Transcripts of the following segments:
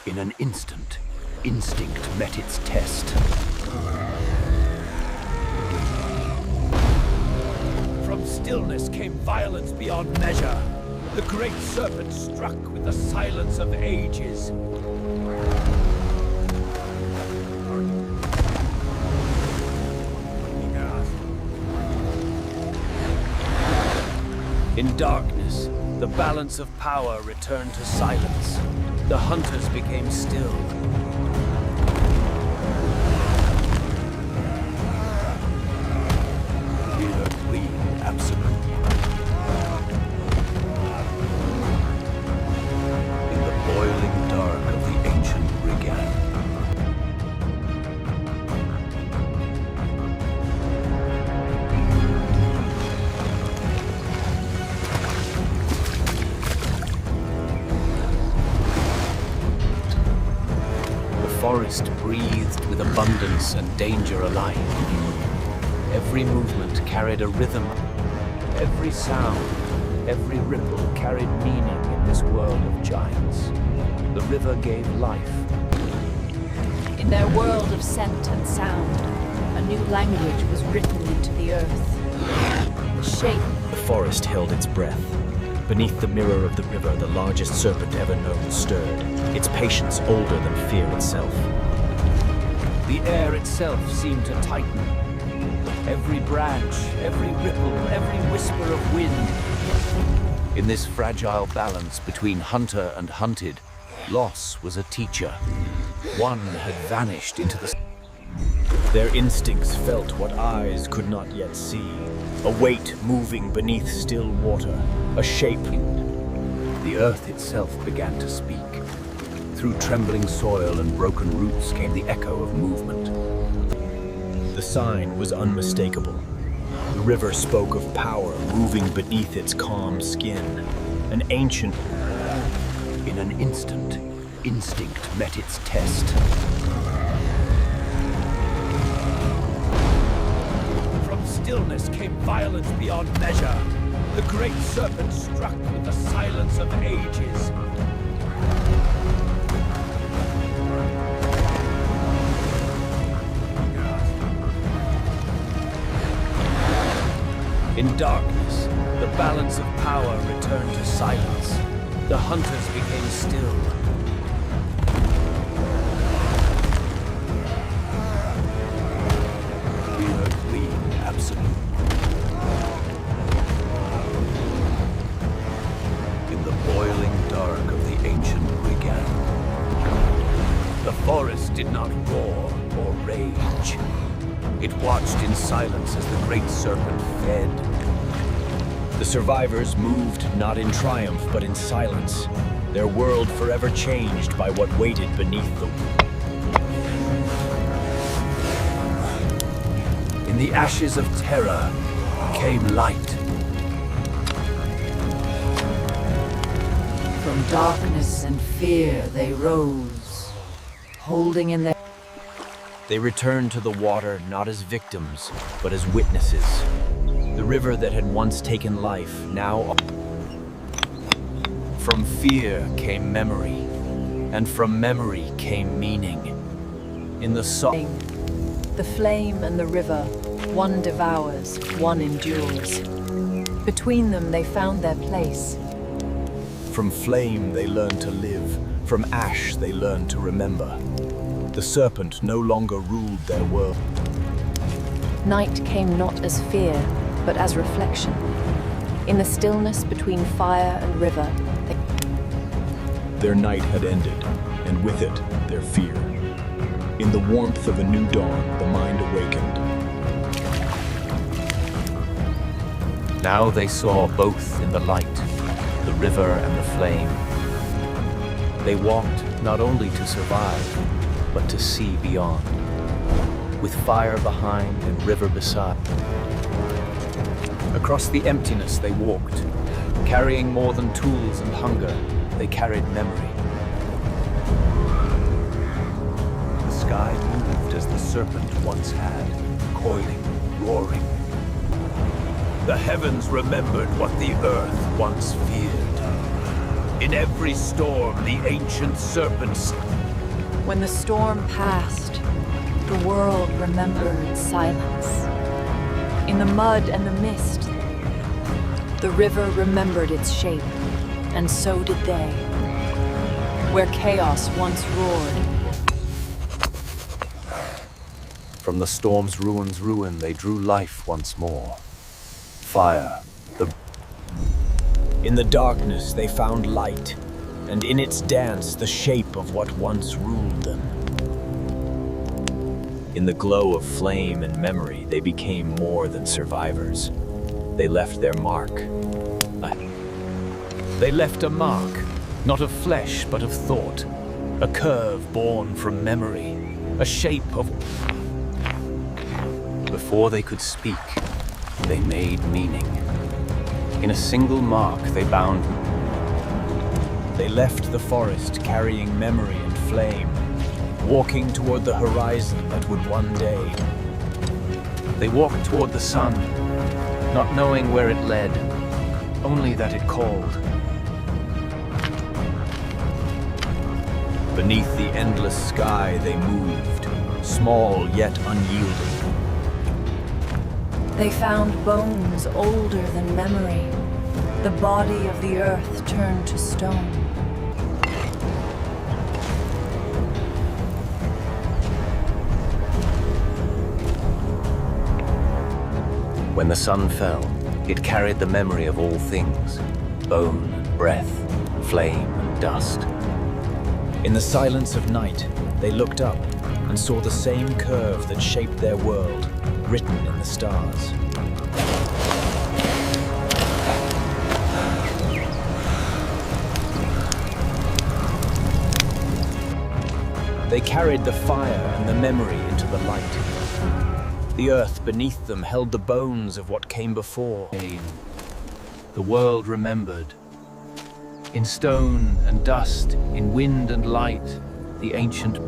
In an instant, instinct met its test. From stillness came violence beyond measure. The great serpent struck with the silence of ages. In darkness, the balance of power returned to silence. The hunters became still. Clear, clean, absolute. In the boiling dark of the ancient brigand. The forest breathed with abundance and danger alike. Every movement carried a rhythm. Every sound, every ripple carried meaning in this world of giants. The river gave life. In their world of scent and sound, a new language was written into the earth. The shape. The forest held its breath. Beneath the mirror of the river, the largest serpent ever known stirred, its patience older than fear itself. The air itself seemed to tighten. Every branch, every ripple, every whisper of wind. In this fragile balance between hunter and hunted, loss was a teacher. One had vanished into the... Their instincts felt what eyes could not yet see. A weight moving beneath still water, a shape. The earth itself began to speak. Through trembling soil and broken roots came the echo of movement. The sign was unmistakable. The river spoke of power moving beneath its calm skin. An ancient... In an instant, instinct met its test. From stillness came violence beyond measure. The great serpent struck with the silence of ages. In darkness, the balance of power returned to silence. The hunters became still. Clear, clean, absolute. In the boiling dark of the ancient brigand. The forest did not roar or rage. It watched in silence as the great serpent fed. The survivors moved not in triumph but in silence, their world forever changed by what waited beneath them. In the ashes of terror came light. From darkness and fear they rose, holding in their... They returned to the water not as victims, but as witnesses. The river that had once taken life, now... From fear came memory, and from memory came meaning. In the The flame and the river, one devours, one endures. Between them they found their place. From flame they learned to live, from ash they learned to remember. The serpent no longer ruled their world. Night came not as fear, but as reflection. In the stillness between fire and river, Their night had ended, and with it, their fear. In the warmth of a new dawn, the mind awakened. Now they saw both in the light, the river and the flame. They walked not only to survive, but to see beyond, with fire behind and river beside. Across the emptiness they walked, carrying more than tools and hunger, they carried memory. The sky moved as the serpent once had, coiling, roaring. The heavens remembered what the earth once feared. In every storm, the ancient serpents. When the storm passed, the world remembered silence. In the mud and the mist, the river remembered its shape, and so did they. Where chaos once roared, From the storm's ruin, they drew life once more. Fire, In the darkness they found light, and in its dance the shape of what once ruled them. In the glow of flame and memory, they became more than survivors. They left their mark. They left a mark, not of flesh, but of thought. A curve born from memory, a shape of... Before they could speak, they made meaning. In a single mark, they bound... They left the forest carrying memory and flame, walking toward the horizon that would one day. They walked toward the sun, not knowing where it led, only that it called. Beneath the endless sky they moved, small yet unyielding. they found bones older than memory. The body of the earth turned to stone. When the sun fell, it carried the memory of all things, bone and breath, flame and dust. In the silence of night, they looked up and saw the same curve that shaped their world, written in the stars. They carried the fire and the memory into the light. The earth beneath them held the bones of what came before. The world remembered. In stone and dust, in wind and light, the ancient...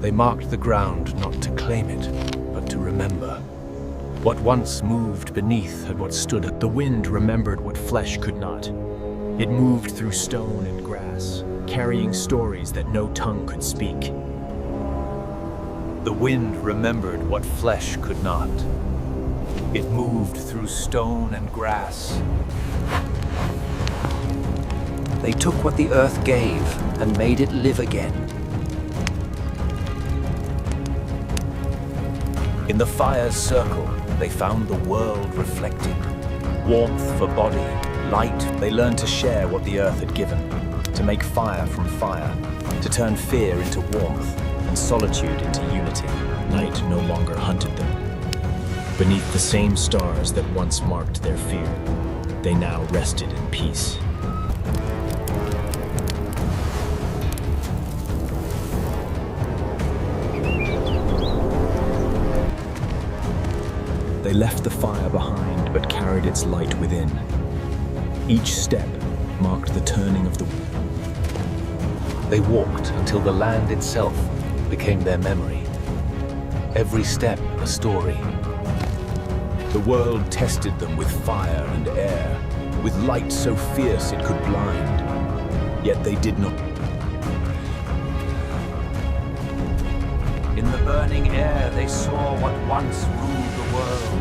They marked the ground not to claim it, but to remember. What once moved beneath had what stood at... The wind remembered what flesh could not. It moved through stone and grass, carrying stories that no tongue could speak. The wind remembered what flesh could not. It moved through stone and grass. They took what the earth gave and made it live again. In the fire's circle, they found the world reflected. Warmth for body, light. They learned to share what the earth had given, to make fire from fire, to turn fear into warmth and solitude into unity. Night no longer hunted them. Beneath the same stars that once marked their fear, they now rested in peace. They left the fire behind, but carried its light within. Each step marked the turning of the... They walked until the land itself became their memory. Every step a story. The world tested them with fire and air, with light so fierce it could blind. Yet they did not. In the burning air, they saw what once ruled the world.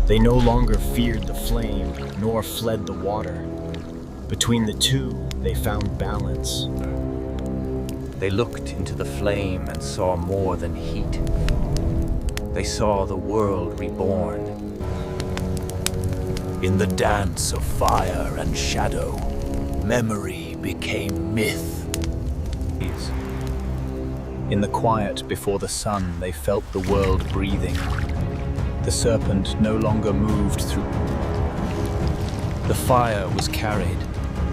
They no longer feared the flame, nor fled the water. Between the two, they found balance. They looked into the flame and saw more than heat. They saw the world reborn. In the dance of fire and shadow, memory became myth. In the quiet before the sun, they felt the world breathing. The serpent no longer moved through. The fire was carried,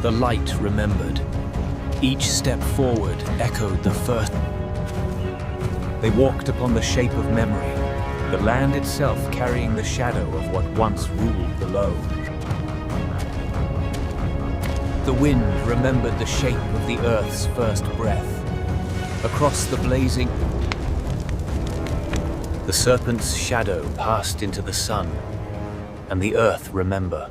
the light remembered. Each step forward echoed the first. They walked upon the shape of memory, the land itself carrying the shadow of what once ruled below. The wind remembered the shape of the earth's first breath. Across the blazing, The serpent's shadow passed into the sun, and the earth remember.